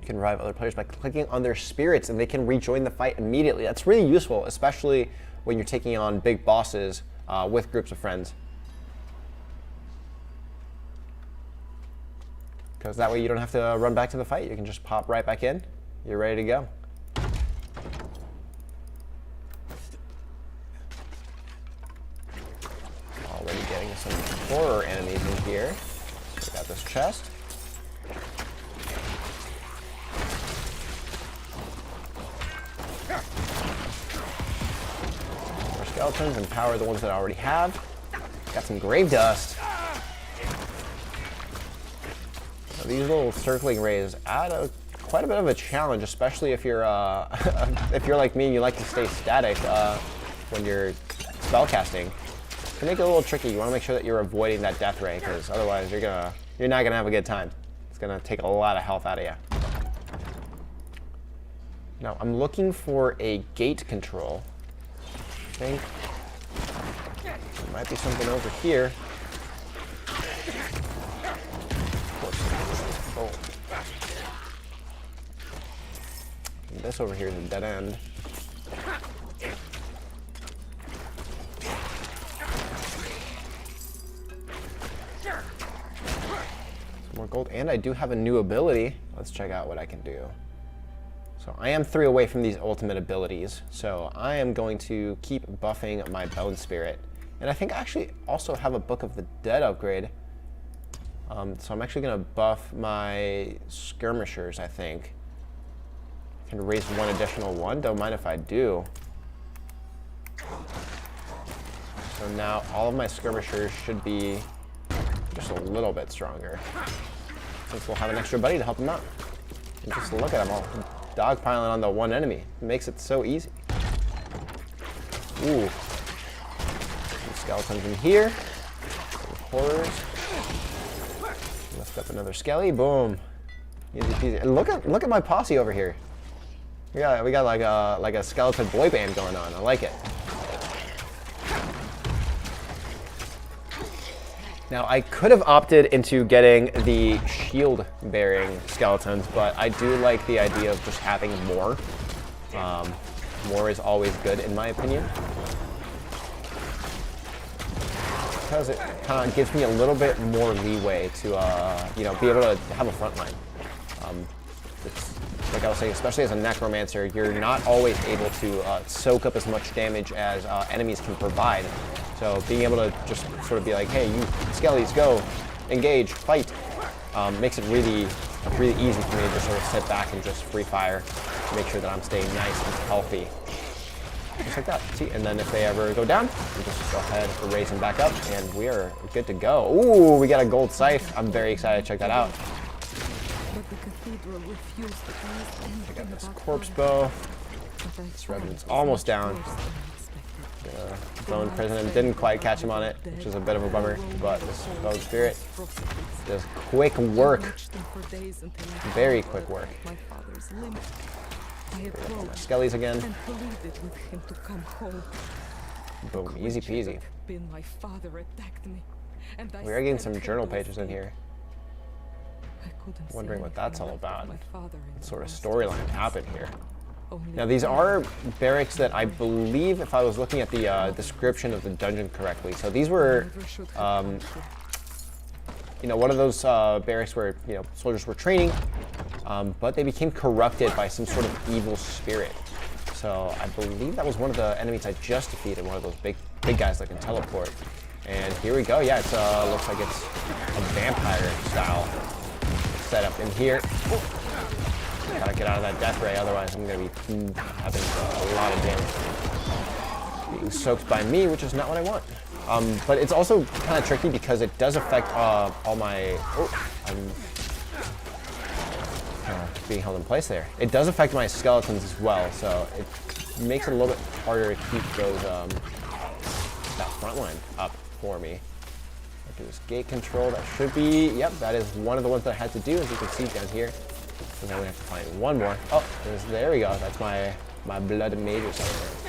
You can revive other players by clicking on their spirits, and they can rejoin the fight immediately. That's really useful, especially when you're taking on big bosses with groups of friends. Because that way you don't have to run back to the fight. You can just pop right back in. You're ready to go. Already getting some horror enemies in here. So we got this chest. More skeletons, empower the ones that I already have. Got some grave dust. Now, these little circling rays add quite a bit of a challenge, especially if you're if you're like me and you like to stay static when you're spellcasting. It can make it a little tricky. You want to make sure that you're avoiding that death ray, because otherwise you're not gonna have a good time. It's gonna take a lot of health out of you. Now I'm looking for a gate control. I think there might be something over here. Oh. And this over here is a dead end. More gold, and I do have a new ability. Let's check out what I can do. So I am 3 away from these ultimate abilities, so I am going to keep buffing my Bone Spirit. And I think I actually also have a Book of the Dead upgrade. So I'm actually going to buff my Skirmishers, I think. I can raise 1 additional one, don't mind if I do. So now all of my Skirmishers should be just a little bit stronger, since we'll have an extra buddy to help them out. And just look at them all dogpiling on the one enemy. It makes it so easy. Ooh. Some skeletons in here. Some horrors. Lift up another skelly. Boom. Easy peasy. And look at my posse over here. We got like a skeleton boy band going on. I like it. Now, I could have opted into getting the shield-bearing skeletons, but I do like the idea of just having more. More is always good, in my opinion, because it kind of gives me a little bit more leeway to, you know, be able to have a front line. It's, like I was saying, especially as a Necromancer, you're not always able to soak up as much damage as enemies can provide. So being able to just sort of be like, hey, you skellies, go, engage, fight, makes it really easy for me to just sort of sit back and just free fire, make sure that I'm staying nice and healthy. Just like that. See, and then if they ever go down, we just go ahead and raise them back up, and we are good to go. Ooh, we got a gold scythe. I'm very excited to check that out. I got this corpse bow. This revenant's almost down. Bone Prison didn't quite catch him on it, which is a bit of a bummer, but this Bone Spirit does quick work. Very quick work. My skellies again. Boom, easy peasy. We are getting some journal pages in here. Wondering what that's all about. What sort of storyline happened here. Now these are barracks that I believe, if I was looking at the description of the dungeon correctly, so these were, you know, one of those barracks where, you know, soldiers were training, but they became corrupted by some sort of evil spirit. So I believe that was one of the enemies I just defeated, one of those big guys that can teleport. And here we go. Yeah, it's looks like it's a vampire style setup in here. Oh. Gotta get out of that death ray, otherwise I'm gonna be having a lot of damage. Being soaked by me, which is not what I want. But it's also kind of tricky because it does affect all my... Oh, I'm being held in place there. It does affect my skeletons as well, so makes it a little bit harder to keep those that front line up for me. I'll do this gate control. That should be, yep, that is one of the ones that I had to do, as you can see down here. So now we have to find one more. Oh, there we go. That's my blood mage or something.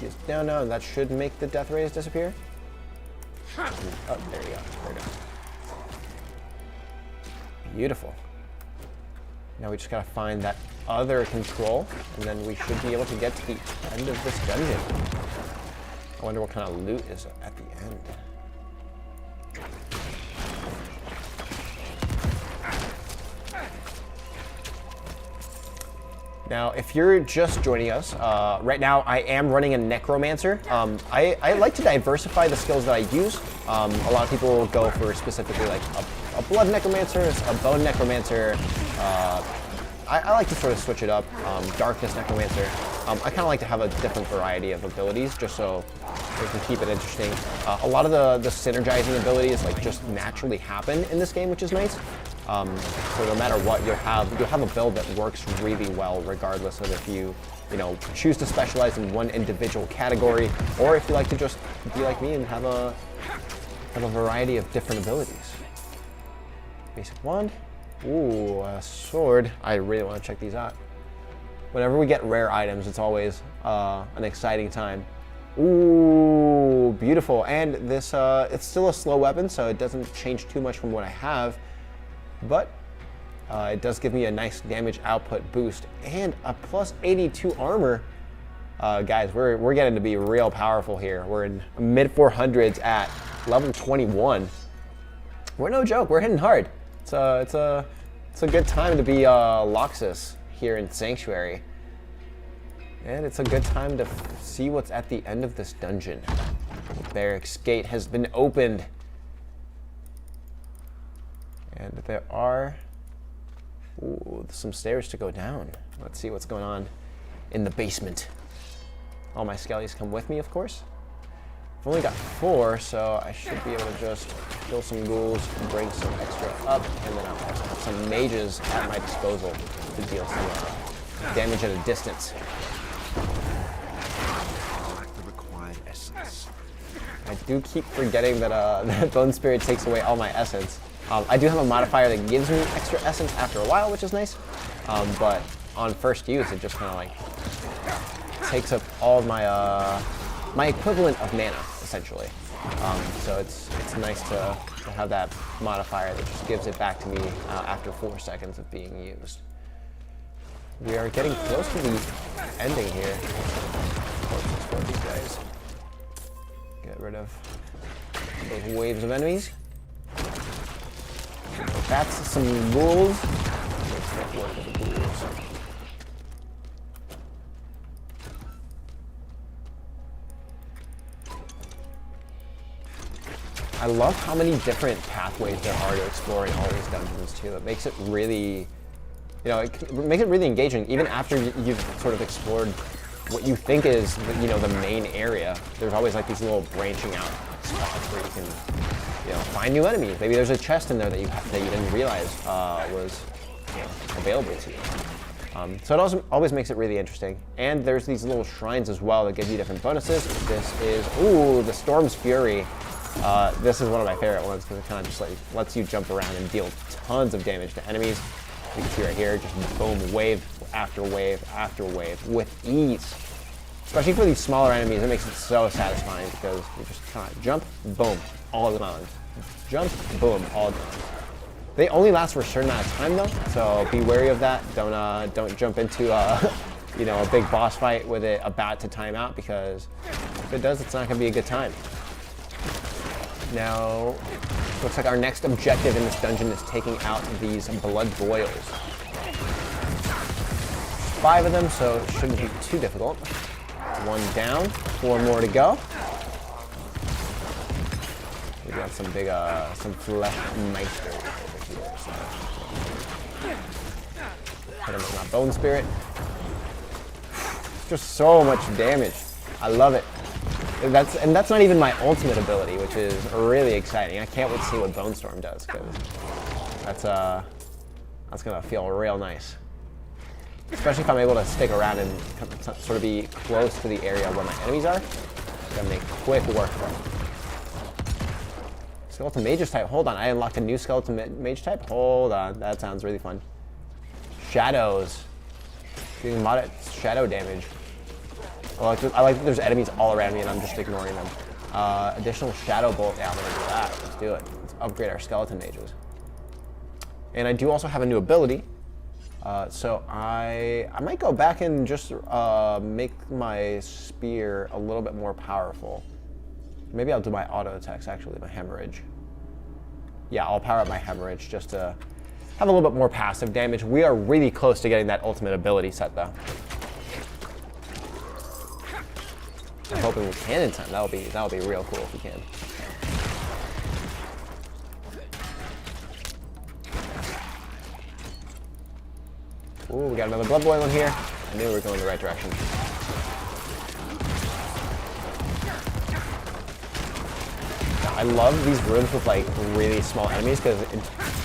He's down now, and that should make the death rays disappear. Oh, there we go. There we go. Beautiful. Now we just gotta find that other control, and then we should be able to get to the end of this dungeon. I wonder what kind of loot is at the end. Now, if you're just joining us, right now I am running a Necromancer. I like to diversify the skills that I use. A lot of people go for specifically like a Blood Necromancer, a Bone Necromancer. I like to sort of switch it up. Darkness Necromancer. I kind of like to have a different variety of abilities just so we can keep it interesting. A lot of the synergizing abilities like just naturally happen in this game, which is nice. So no matter what, you'll have a build that works really well, regardless of if you choose to specialize in one individual category, or if you like to just be like me and have a variety of different abilities. Basic wand. Ooh, a sword. I really want to check these out. Whenever we get rare items, it's always an exciting time. Ooh, beautiful. And this, it's still a slow weapon, so it doesn't change too much from what I have. But it does give me a nice damage output boost and a plus 82 armor. Guys, we're getting to be real powerful here. We're in mid 400s at level 21. We're no joke. We're hitting hard. It's a good time to be Loxus here in Sanctuary, and it's a good time to see what's at the end of this dungeon. The barracks gate has been opened. And there are some stairs to go down. Let's see what's going on in the basement. All my skellies come with me, of course. I've only got 4, so I should be able to just kill some ghouls, bring some extra up, and then I'll have some mages at my disposal to deal some damage at a distance. The required essence. I do keep forgetting that that Bone Spirit takes away all my essence. I do have a modifier that gives me extra essence after a while, which is nice. But on first use, it just kind of like takes up all of my my equivalent of mana, essentially. So it's nice to have that modifier that just gives it back to me after 4 seconds of being used. We are getting close to the ending here. Let's kill these guys. Get rid of those waves of enemies. That's some ghouls. Let's make work with the ghouls. I love how many different pathways there are to explore in all these dungeons too. It makes it really, it makes it really engaging. Even after you've sort of explored what you think is, the main area, there's always like these little branching out spots where you can, find new enemies. Maybe there's a chest in there that you didn't realize was, available to you. So it always makes it really interesting. And there's these little shrines as well that give you different bonuses. This is, the Storm's Fury. This is one of my favorite ones because it kind of just lets you jump around and deal tons of damage to enemies. You can see right here, just boom, wave after wave after wave with ease. Especially for these smaller enemies, it makes it so satisfying because you just kind of jump, boom, all gone. Jump, boom, all gone. They only last for a certain amount of time though, so be wary of that. Don't jump into a big boss fight with it about to time out, because if it does, it's not gonna be a good time. Now, looks like our next objective in this dungeon is taking out these blood boils. 5 of them, so it shouldn't be too difficult. 1 down, 4 more to go. We got some big, some flesh meisters over here. So. Hit him with my Bone Spirit. Just so much damage. I love it. That's not even my ultimate ability, which is really exciting. I can't wait to see what Bone Storm does, because That's gonna feel real nice. Especially if I'm able to stick around and sort of be close to the area where my enemies are. It's gonna make quick work for them. Skeleton Mage's type. Hold on, I unlocked a new Skeleton Mage type. Hold on, that sounds really fun. Shadows. Doing mod shadow damage. I like that there's enemies all around me and I'm just ignoring them. Additional Shadow Bolt. Yeah, I'm gonna do that. Let's do it. Let's upgrade our Skeleton Mages. And I do also have a new ability. So I might go back and just make my spear a little bit more powerful. Maybe I'll do my auto attacks, actually, my hemorrhage. Yeah, I'll power up my hemorrhage just to have a little bit more passive damage. We are really close to getting that ultimate ability set, though. I'm hoping we can in time. That'll be real cool if we can. Ooh, we got another blood boil in here. I knew we were going the right direction. I love these rooms with like really small enemies because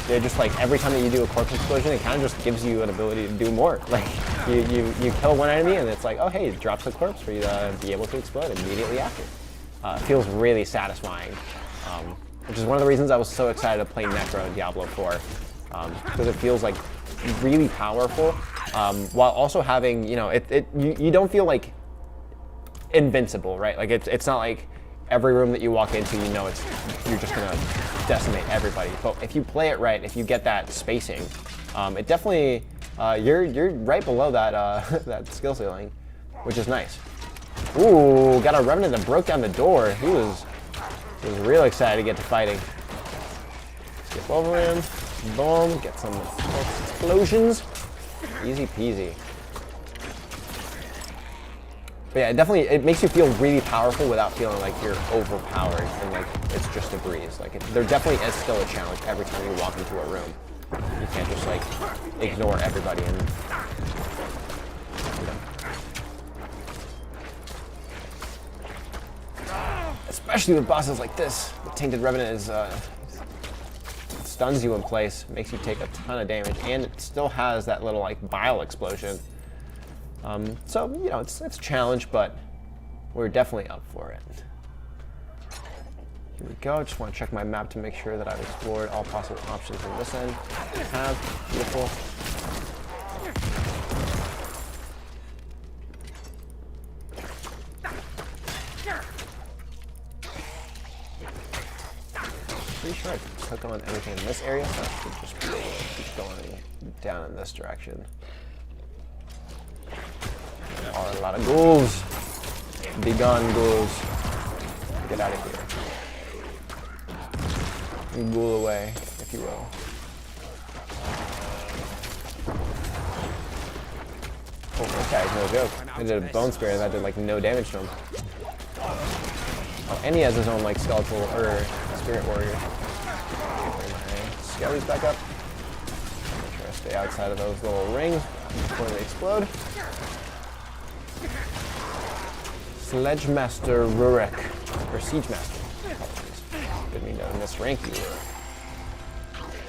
they're just like every time that you do a corpse explosion, it kind of just gives you an ability to do more. Like you kill one enemy and it's like, oh hey, it drops a corpse for you to be able to explode immediately after. It feels really satisfying, which is one of the reasons I was so excited to play Necro in Diablo 4 because it feels like really powerful while also having, you know, you don't feel like invincible, right? Like it's not like every room that you walk into, you know, you're just gonna decimate everybody. But if you play it right, if you get that spacing, it definitely you're right below that that skill ceiling, which is nice. Ooh, got a Revenant that broke down the door. He was real excited to get to fighting. Skip over him. Boom. Get some explosions. Easy peasy. But yeah, it makes you feel really powerful without feeling like you're overpowered and like it's just a breeze. Like there definitely is still a challenge every time you walk into a room. You can't just like ignore everybody and, you know. Especially with bosses like this, the Tainted Revenant is stuns you in place, makes you take a ton of damage, and it still has that little like bile explosion. So, you know, it's a challenge, but we're definitely up for it. Here we go. Just want to check my map to make sure that I've explored all possible options on this end. I have. Beautiful. Pretty sure I took on everything in this area, so I should just keep going down in this direction. There are a lot of ghouls. Be gone, ghouls. Get out of here. Ghoul away, if you will. Oh, this guy's no joke. I did a bone spear and that did like no damage to him. Oh, and he has his own like skeletal or spirit warrior. Bring my skellies back up. Make sure I stay outside of those little rings before they explode. Sledgemaster Rurik, or Siegemaster. Didn't mean to misrank you.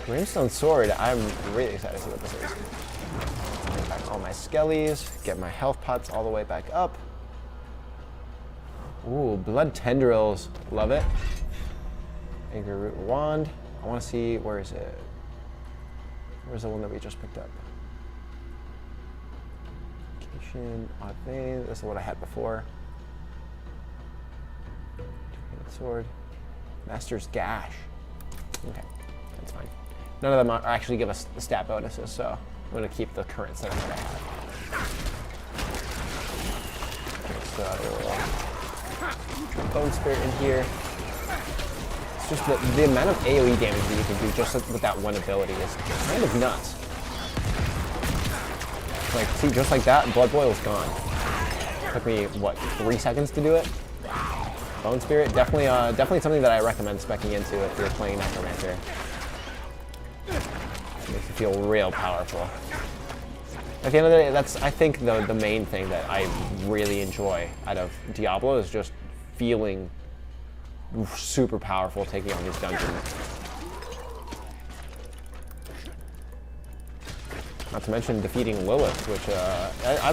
Brimstone Sword, I'm really excited to see what this is. Bring back all my skellies, get my health pots all the way back up. Ooh, Blood Tendrils, love it. Angry Root Wand, I want to see, where is it? Where's the one that we just picked up? Location, Odd Vein, this is what I had before. Sword. Master's Gash. Okay, that's fine. None of them actually give us stat bonuses, so I'm going to keep the current setup that I have. So, Bone Spirit in here. It's just the amount of AoE damage that you can do just with that one ability is kind of nuts. Like, see, just like that, Blood Boil's gone. Took me, what, 3 seconds to do it? Bone Spirit, definitely something that I recommend speccing into if you're playing Necromancer. It makes you feel real powerful. At the end of the day, that's, I think, the main thing that I really enjoy out of Diablo is just feeling super powerful taking on these dungeons. Not to mention defeating Lilith, which I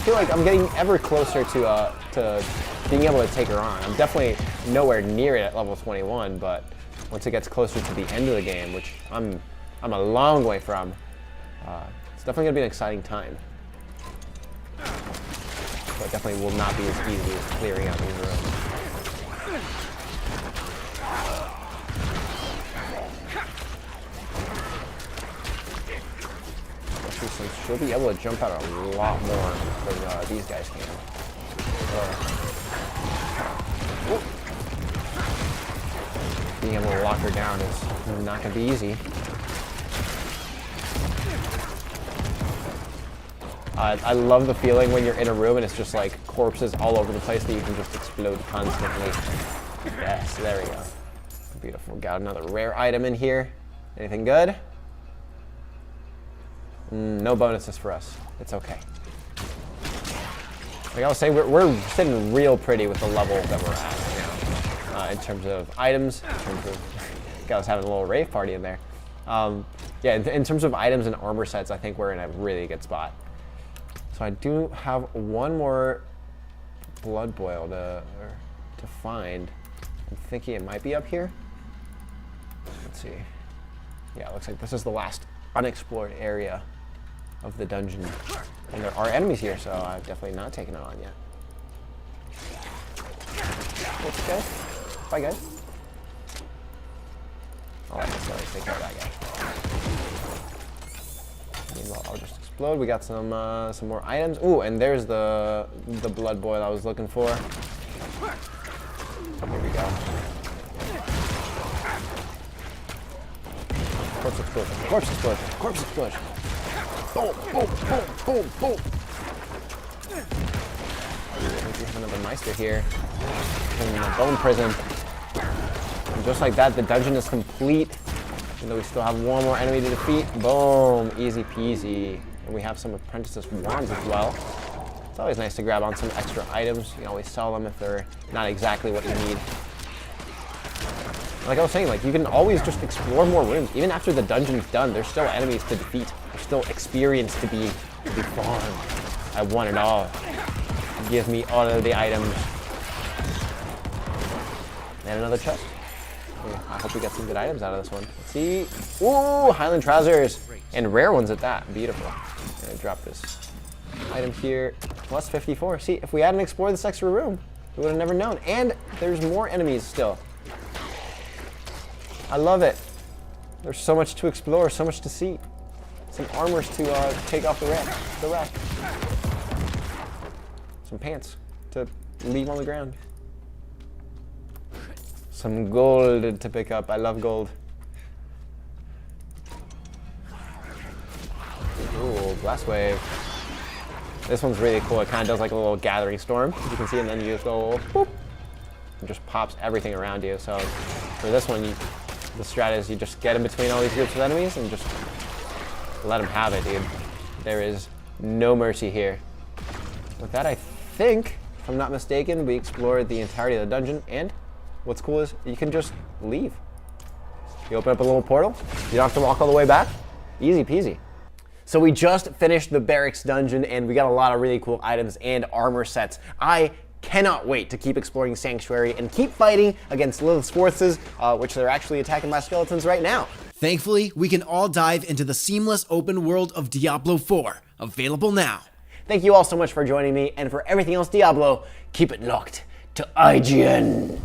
feel like I'm getting ever closer to being able to take her on. I'm definitely nowhere near it at level 21, but once it gets closer to the end of the game, which I'm a long way from, it's definitely gonna be an exciting time. But definitely will not be as easy as clearing out these rooms. Especially since she'll be able to jump out a lot more than these guys can. Being able to lock her down is not going to be easy. I love the feeling when you're in a room and it's just like corpses all over the place that you can just explode constantly. Yes, there we go. Beautiful. Got another rare item in here. Anything good? No bonuses for us. It's okay. Like I was saying, we're sitting real pretty with the level that we're at right now. In terms of items, in terms of... I was having a little rave party in there. Yeah, in terms of items and armor sets, I think we're in a really good spot. So I do have one more blood boil to find. I'm thinking it might be up here. Let's see. Yeah, it looks like this is the last unexplored area of the dungeon. And there are enemies here, so I've definitely not taken it on yet. What's guys? Bye guys. I'll let this guy take care of that guy. Meanwhile, I'll just explode. We got some more items. Ooh, and there's the blood boil I was looking for. Here we go. Corpse explosion. Corpse explosion. Corpse explosion. Boom! Boom! Boom! Boom! Boom! I think we have another Meister here in the bone prison. And just like that, the dungeon is complete. Even though we still have one more enemy to defeat. Boom! Easy peasy. And we have some apprentices wands as well. It's always nice to grab on some extra items. You can always sell them if they're not exactly what you need. Like I was saying, like you can always just explore more rooms. Even after the dungeon's done, there's still enemies to defeat. There's still experience to be farmed. I want it all. Give me all of the items. And another chest. Yeah, I hope we get some good items out of this one. Let's see. Ooh, Highland trousers. And rare ones at that. Beautiful. I'm gonna drop this item here. Plus 54. See, if we hadn't explored this extra room, we would have never known. And there's more enemies still. I love it. There's so much to explore, so much to see. Some armors to take off the rack. Some pants to leave on the ground. Some gold to pick up. I love gold. Ooh, blast wave. This one's really cool. It kind of does like a little gathering storm, as you can see, and then you just go boop, and just pops everything around you. So for this one, the strat is you just get in between all these groups of enemies and just let them have it, dude. There is no mercy here. With that, I think, if I'm not mistaken, we explored the entirety of the dungeon, and what's cool is you can just leave. You open up a little portal, you don't have to walk all the way back. Easy peasy. So we just finished the barracks dungeon and we got a lot of really cool items and armor sets. I cannot wait to keep exploring Sanctuary and keep fighting against Lilith's forces, which they're actually attacking my skeletons right now. Thankfully, we can all dive into the seamless open world of Diablo 4, available now. Thank you all so much for joining me, and for everything else Diablo, keep it locked to IGN.